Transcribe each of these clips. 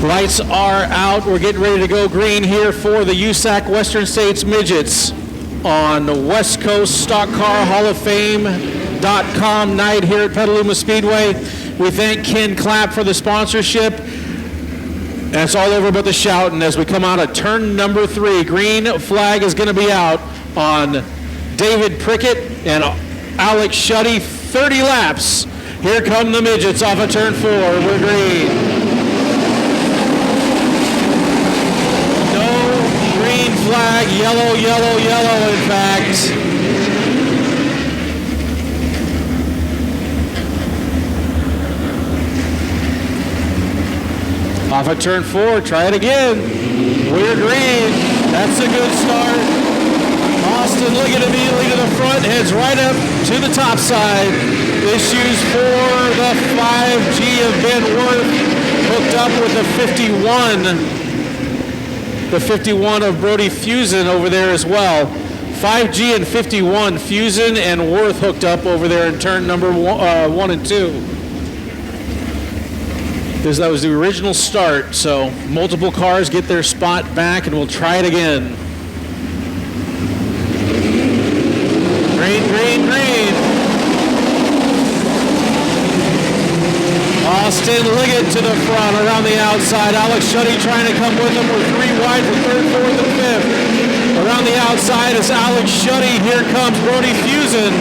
Lights are out. We're getting ready to go green here for the USAC Western States Midgets on the West Coast Stock Car Hall of Fame.com night here at Petaluma Speedway. We thank Ken Clapp for the sponsorship. And it's all over but the shouting as we come out of turn number 3. Green flag is going to be out on David Prickett and Alex Shetty. 30 laps. Here come the Midgets off of turn 4. We're green. Green flag, yellow, yellow, yellow, in fact. Off of turn 4, try it again. We're green. That's a good start. Austin Liggett immediately to the front, heads right up to the top side. Issues for the 5G of Ben Worth, hooked up with the 51. The 51 of Brody Fuson over there as well. 5G and 51, Fuson and Worth hooked up over there in turn number 1 and 2. That was the original start, so multiple cars get their spot back, and we'll try it again. Green, green, green. Austin Liggett to the front, around the outside. Alex Schutte trying to come with him. We're 3 wide for 3rd, 4th, and 5th. Around the outside is Alex Schutte. Here comes Brody Fuson.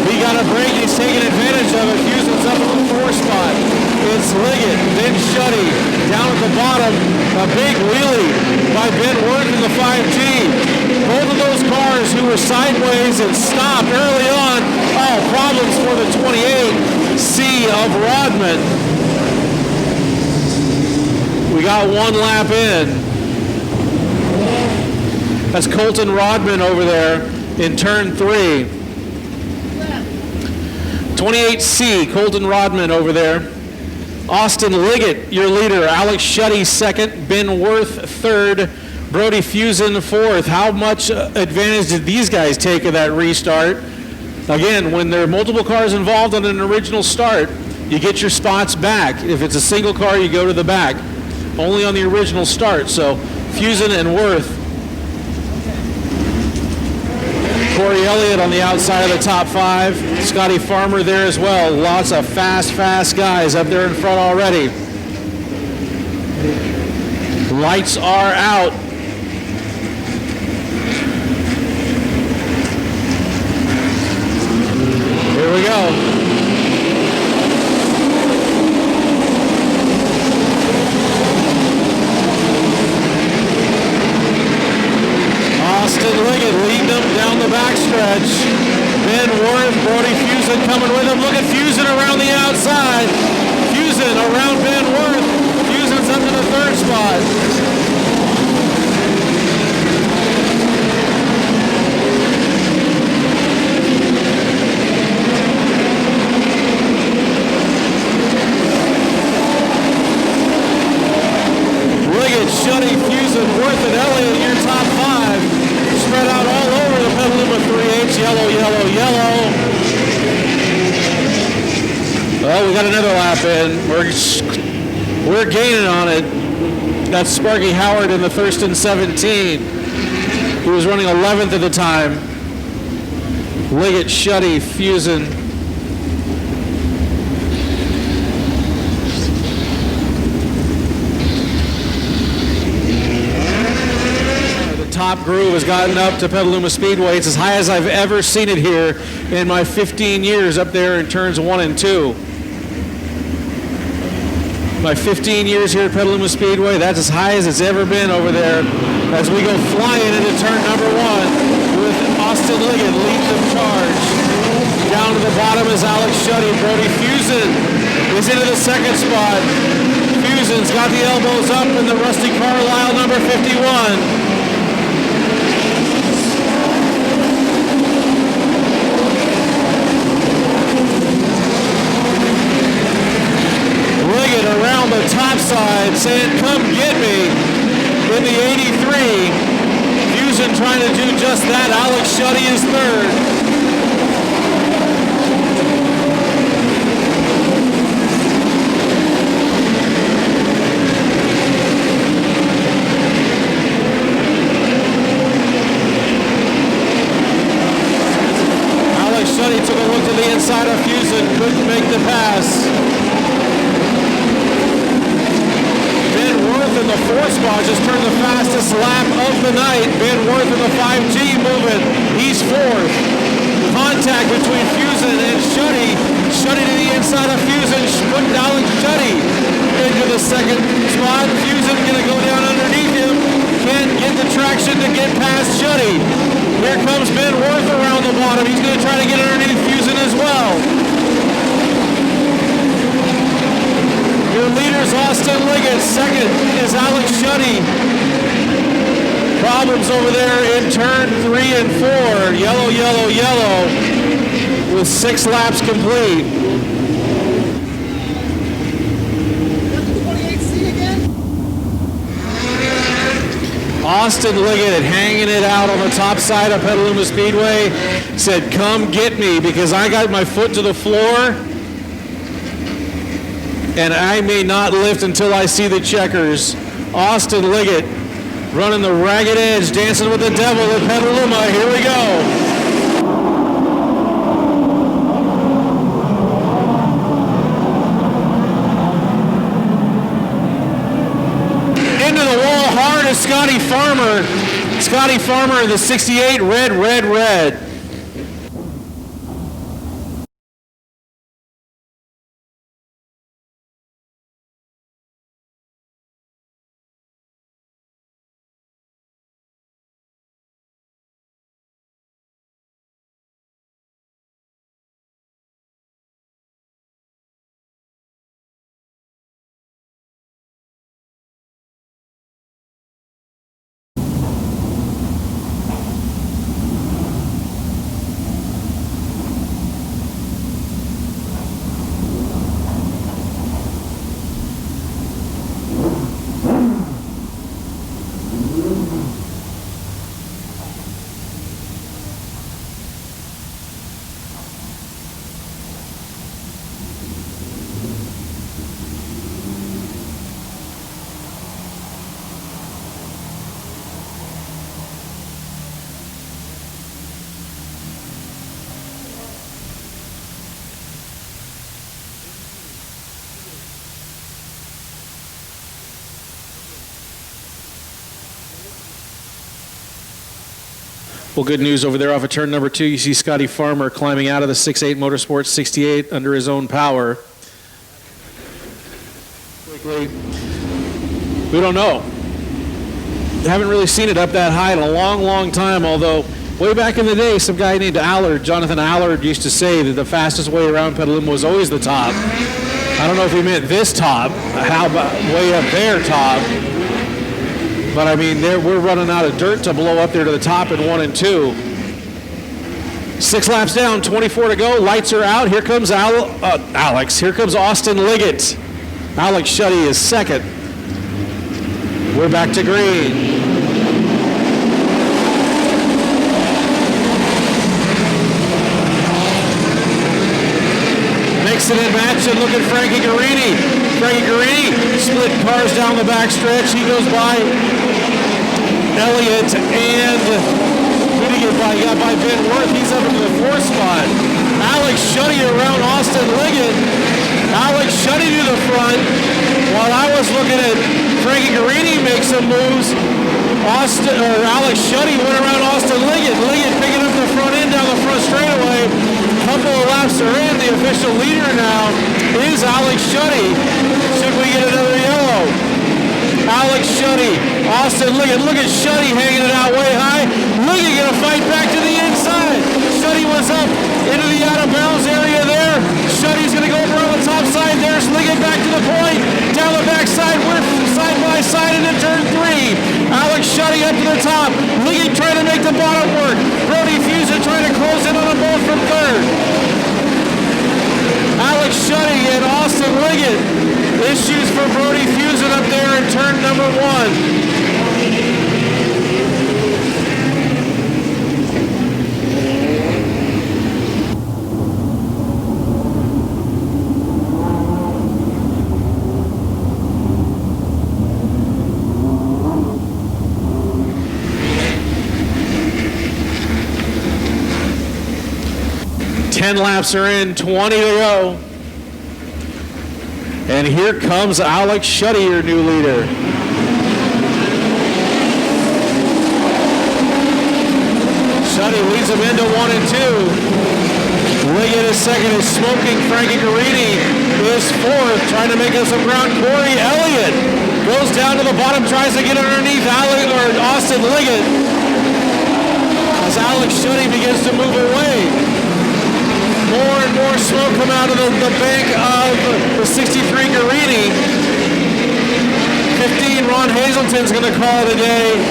He got a break. He's taking advantage of it. Fuson's up in the 4th spot. It's Liggett, then Schutte. Down at the bottom, a big wheelie by Ben Worth in the 5G. Both of those cars who were sideways and stopped early on. Oh, problems for the 28C of Raudman. We got 1 lap in. That's Colton Raudman over there in turn 3. 28C, Colton Raudman over there. Austin Liggett, your leader. Alex Shetty, 2nd. Ben Worth, 3rd. Brody Fuson, 4th. How much advantage did these guys take of that restart? Again, when there are multiple cars involved on an original start, you get your spots back. If it's a single car, you go to the back. Only on the original start. So Fuson and Worth. Cory Elliott on the outside of the top 5. Scotty Farmer there as well. Lots of fast guys up there in front already. Lights are out. Here we go. Austin Liggett leading them down the backstretch. Ben Worth, Brody Fuson coming with him. Look at Fuson around the outside. Fuson around Ben Worth. Fuson's up to the 3rd spot. Liggett, Schutte, Fuson, Worth, and Elliott in your top 5. Spread out all over the Petaluma 3H. Yellow, yellow, yellow. Well, we got another lap in. We're gaining on it. That's Sparky Howard in the Thurston 17. He was running 11th at the time. Liggett, Schutte, Fuson. Top groove has gotten up to Petaluma Speedway. It's as high as I've ever seen it here in my 15 years up there in turns 1 and 2. My 15 years here at Petaluma Speedway, that's as high as it's ever been over there as we go flying into turn number 1 with Austin Liggett leading the charge. Down to the bottom is Alex Schutte. Brody Fuson is into the 2nd spot. Fuson's got the elbows up in the Rusty Carlisle number 51. Liggett around the top side saying, come get me, in the 83. Fuson trying to do just that. Alex Schutte is 3rd. fourth spot, just turned the fastest lap of the night. Ben Worth in the 5G moving. He's fourth. Contact between Fuson and Shetty. Shetty to the inside of Fuson, putting Alex Shetty into the second spot. Fuson gonna go down underneath him. Can't get the traction to get past Shetty. Here comes Ben Worth around the bottom. He's gonna try to get underneath Fuson as well. Your leader's Austin Liggett. Second is Alex Shetty. Problems over there in turn 3 and 4. Yellow, yellow, yellow with 6 laps complete. Austin Liggett hanging it out on the top side of Petaluma Speedway. Said, come get me because I got my foot to the floor and I may not lift until I see the checkers. Austin Liggett running the ragged edge, dancing with the devil at Petaluma. Here we go. Into the wall hard is Scotty Farmer. Scotty Farmer, the 68, red, red, red. Well, good news over there off of turn number 2. You see Scotty Farmer climbing out of the 6'8 Motorsports 68 under his own power. Quickly. We don't know. Haven't really seen it up that high in a long, long time, although way back in the day, some guy named Allard, Jonathan Allard, used to say that the fastest way around Petaluma was always the top. I don't know if he meant this top, how about way up there top. But I mean, we're running out of dirt to blow up there to the top in 1 and 2. 6 laps down, 24 to go. Lights are out. Here comes Alex. Here comes Austin Liggett. Alex Shetty is second. We're back to green. Mixing and matching. Look at Frankie Guerrini. Frankie Guerrini split cars down the back stretch. He goes by Elliott and who did he get by? He got by Ben Worth. He's up into the 4th spot. Alex Shetty around Austin Liggett. Alex Shetty to the front. While I was looking at Frankie Guerrini make some moves, Alex Shetty went around Austin Liggett. Liggett picking up the front end down the front straightaway. Couple of laps are in. The official leader now is Alex Shetty. Should we get another yellow? Alex Shetty, Austin Liggett. Look at Shetty hanging it out way high. Liggett gonna fight back to the inside. Shetty was up into the out of bounds area there. Shetty's gonna go over on the top side. There's Liggett back to the point. Down the back side, we're side by side into turn 3. Alex Shetty up to the top. Liggett trying to make the bottom work. Brody Fuson trying to close in on them both from 3rd. Alex Shetty and Austin Liggett. Issues for Brody Fuson up there in turn number 1. Ten laps are in, 20 to go. And here comes Alex Shetty, your new leader. Shetty leads him into 1 and 2. Liggett is second, is smoking. Frankie Guerrini is fourth, trying to make up some ground. Cory Elliott goes down to the bottom, tries to get underneath Austin Liggett as Alex Schutte begins to move away. More and more smoke come out of the bank of the 63 Guerrini. 15, Ron Hazelton's going to call it a day.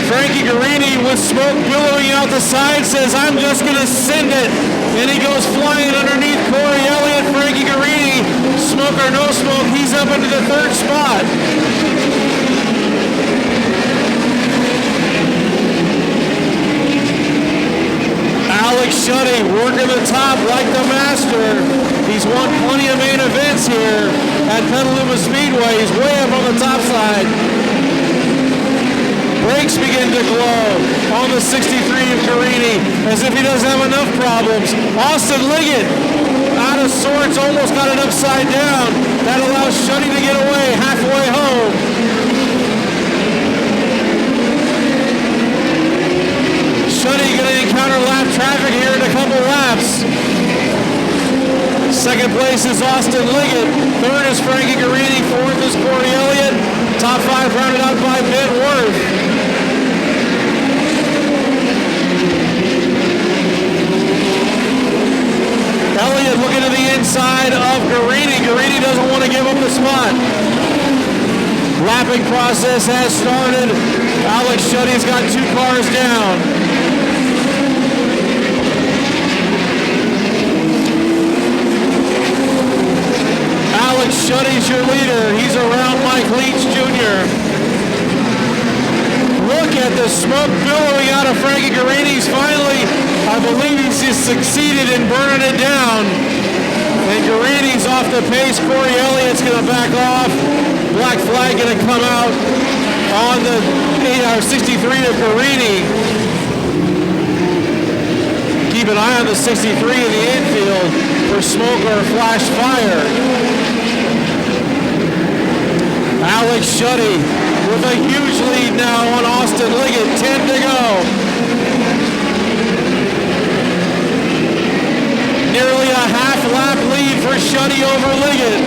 Frankie Guerrini with smoke billowing out the side says, I'm just going to send it. And he goes flying underneath Cory Elliott. Frankie Guerrini, smoke or no smoke, he's up into the third spot. Alex Schutte working the top like the master. He's won plenty of main events here at Petaluma Speedway. He's way up on the top side. Brakes begin to glow on the 63 of Guerrini as if he doesn't have enough problems. Austin Liggett out of sorts, almost got it upside down. That allows Shetty to get away halfway home. Shetty going to encounter lap traffic here in a couple laps. Second place is Austin Liggett. Third is Frankie Guerrini. Fourth is Cory Elliott. Top 5 rounded out by Ben Worth. Elliott looking to the inside of Guerrini. Guerrini doesn't want to give up the spot. Lapping process has started. Alex Schutte's got 2 cars down. Alex Schutte's your leader. He's around Mike Leach Jr. Look at the smoke billowing out of Frankie Guerrini's. Finally, I believe he's just succeeded in burning it down. And Guerrini's off the pace. Cory Elliott's going to back off. Black flag going to come out on the 63 of Guerrini. Keep an eye on the 63 in the infield for smoke or flash fire. Alex Schutte with a huge lead now on Austin Liggett. 10 to go. Nearly a half lap lead for Schutte over Liggett.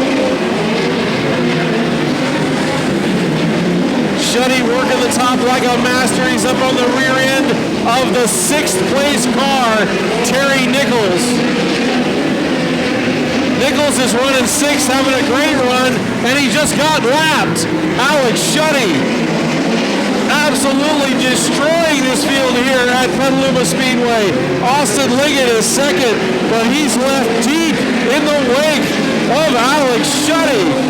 Schutte working the top like a master. He's up on the rear end of the 6th place car, Terry Nichols. Nichols is running 6th, having a great run, and he just got lapped. Alex Schutte absolutely destroying this field here at Petaluma Speedway. Austin Liggett is second, but he's left deep in the wake of Alex Schutte.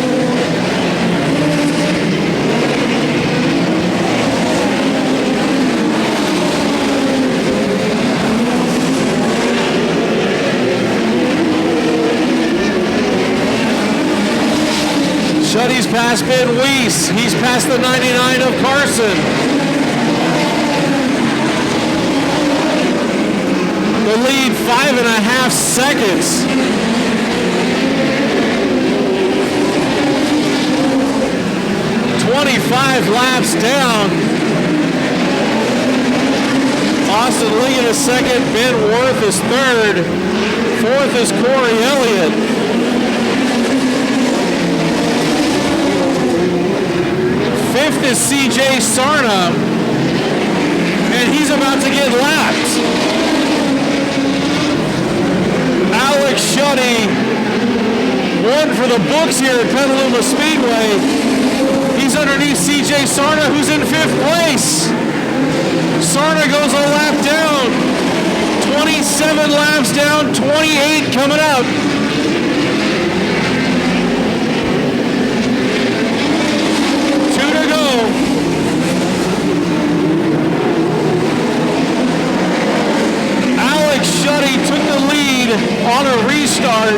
Schutte's past Ben Wiesz. He's past the 99 of Carson. The lead 5.5 seconds. .25 laps down. Austin Liggett is second. Ben Worth is third. Fourth is Cory Elliott. Fifth is CJ Sarna, and he's about to get lapped. Alex Schutte won for the books here at Petaluma Speedway. He's underneath CJ Sarna, who's in 5th place. Sarna goes a lap down. 27 laps down, 28 coming up. Schutte took the lead on a restart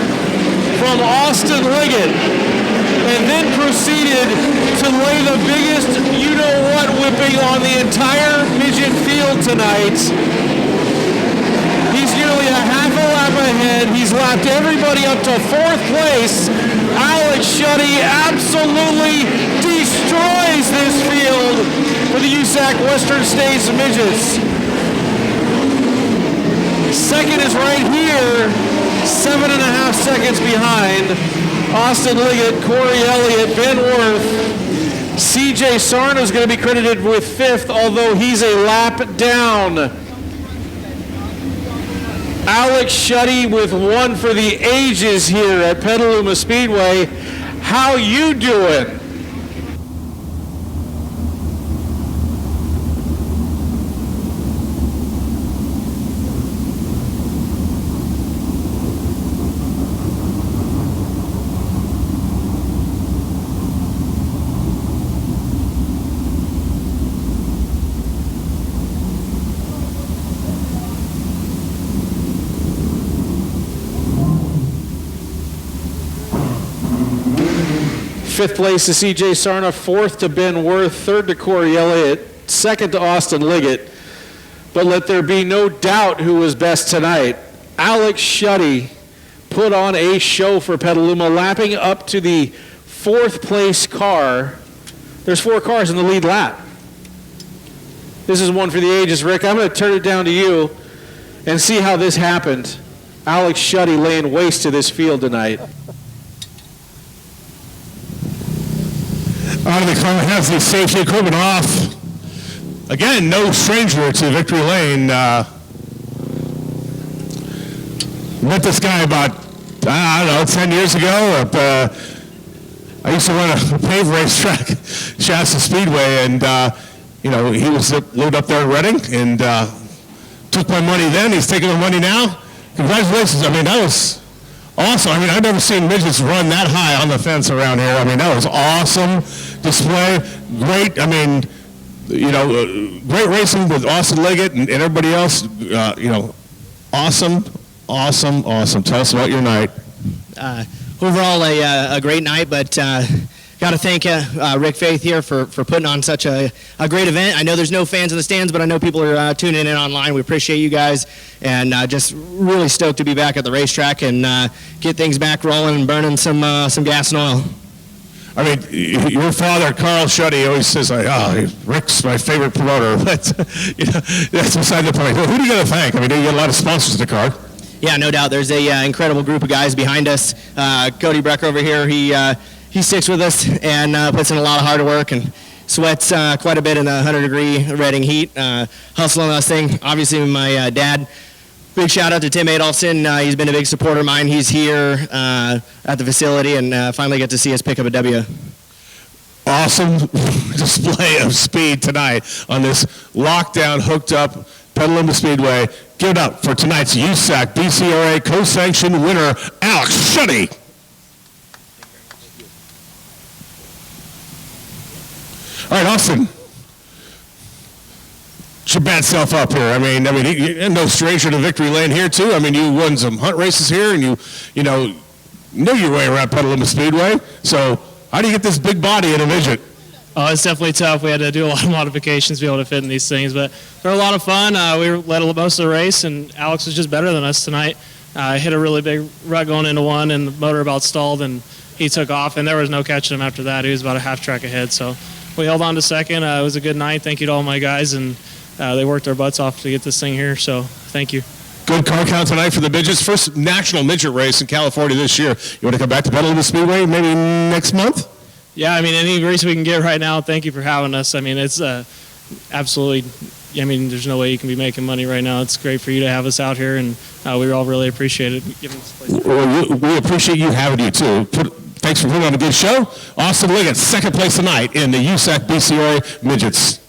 from Austin Liggett and then proceeded to lay the biggest you-know-what whipping on the entire midget field tonight. He's nearly a half a lap ahead. He's lapped everybody up to 4th place. Alex Schutte absolutely destroys this field for the USAC Western States Midgets. Second is right here, 7.5 seconds behind. Austin Liggett, Cory Elliott, Ben Worth. CJ Sarna is going to be credited with 5th, although he's a lap down. Alex Schutte with 1 for the ages here at Petaluma Speedway. How you doing? Fifth place to CJ Sarna, 4th to Ben Worth, 3rd to Cory Elliott, 2nd to Austin Liggett. But let there be no doubt who was best tonight. Alex Schutte put on a show for Petaluma, lapping up to the 4th place car. There's 4 cars in the lead lap. This is one for the ages. Rick, I'm going to turn it down to you and see how this happened. Alex Schutte laying waste to this field tonight. Out of the car, has the safety equipment off. Again, no stranger to victory lane. Met this guy about, I don't know, 10 years ago. I used to run a paved racetrack, Shasta Speedway, and he lived up there in Reading, and took my money then. He's taking my money now. Congratulations. I mean, that was awesome. I mean, I've never seen midgets run that high on the fence around here. I mean, that was awesome display. Great, I mean, great racing with Austin Liggett and everybody else. Awesome. Tell us about your night. Overall, a great night, but got to thank Rick Faeth here for putting on such a great event. I know there's no fans in the stands, but I know people are tuning in online. We appreciate you guys, and just really stoked to be back at the racetrack and get things back rolling and burning some gas and oil. I mean, your father, Carl Schutte, always says, Rick's my favorite promoter, but that's beside the point. Who do you got to thank? I mean, you got a lot of sponsors in the car. Yeah, no doubt. There's a incredible group of guys behind us. Cody Breck over here, he sticks with us and puts in a lot of hard work and sweats quite a bit in the 100-degree Reading heat, hustling on this thing. Obviously, my dad. Big shout out to Tim Adolfson. He's been a big supporter of mine. He's here at the facility and finally get to see us pick up a W. Awesome display of speed tonight on this lockdown, hooked up Petaluma Speedway. Give it up for tonight's USAC BCRA co-sanctioned winner, Alex Schutte. All right, Austin. Your bad self up here. I mean, you're no stranger to victory lane here too. I mean, you won some hunt races here, and you know your way around Petaluma Speedway. So, how do you get this big body in a midget? Oh, it's definitely tough. We had to do a lot of modifications to be able to fit in these things, but they're a lot of fun. We led most of the race, and Alex was just better than us tonight. Hit a really big rut going into one, and the motor about stalled, and he took off, and there was no catching him after that. He was about a half track ahead, so we held on to second. It was a good night. Thank you to all my guys, and they worked their butts off to get this thing here, so thank you. Good car count tonight for the midgets. First national midget race in California this year. You want to come back to Petaluma Speedway maybe next month? Yeah, I mean, any race we can get right now, thank you for having us. I mean, it's absolutely, there's no way you can be making money right now. It's great for you to have us out here, and we all really appreciate it. Giving us a place. Well, we appreciate you having you, too. Thanks for putting on a good show. Austin Liggett, second place tonight in the USAC BCRA Midgets.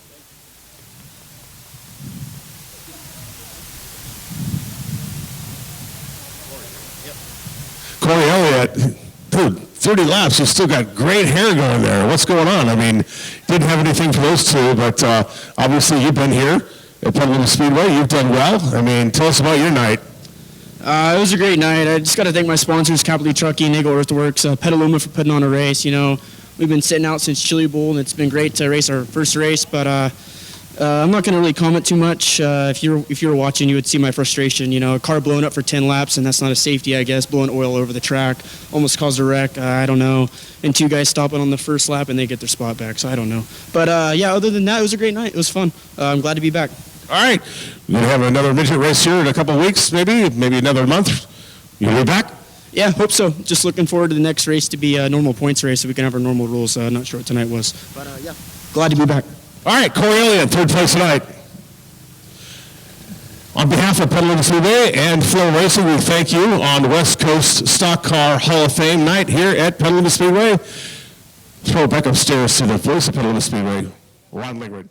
Cory Elliott, dude, 30 laps, you've still got great hair going there. What's going on? I mean, didn't have anything for those two, but obviously you've been here at Petaluma Speedway. You've done well. I mean, tell us about your night. It was a great night. I just got to thank my sponsors, Capital Trucking, Nichols Earthworks, Petaluma for putting on a race. We've been sitting out since Chili Bowl, and it's been great to race our first race, but I'm not going to really comment too much. If you were watching, you would see my frustration. You know, a car blowing up for 10 laps, and that's not a safety, I guess. Blowing oil over the track, almost caused a wreck. I don't know. And 2 guys stopping on the first lap, and they get their spot back. So I don't know. But yeah, other than that, it was a great night. It was fun. I'm glad to be back. All right. We're going to have another midget race here in a couple of weeks, maybe another month. You'll be back? Yeah, hope so. Just looking forward to the next race to be a normal points race so we can have our normal rules. Not sure what tonight was. But yeah, glad to be back. All right, Cory Elliott, 3rd place tonight. On behalf of Petaluma Speedway and Flow Racing, we thank you on West Coast Stock Car Hall of Fame night here at Petaluma Speedway. Throw it back upstairs to the voice of Petaluma Speedway, Ron Lingron.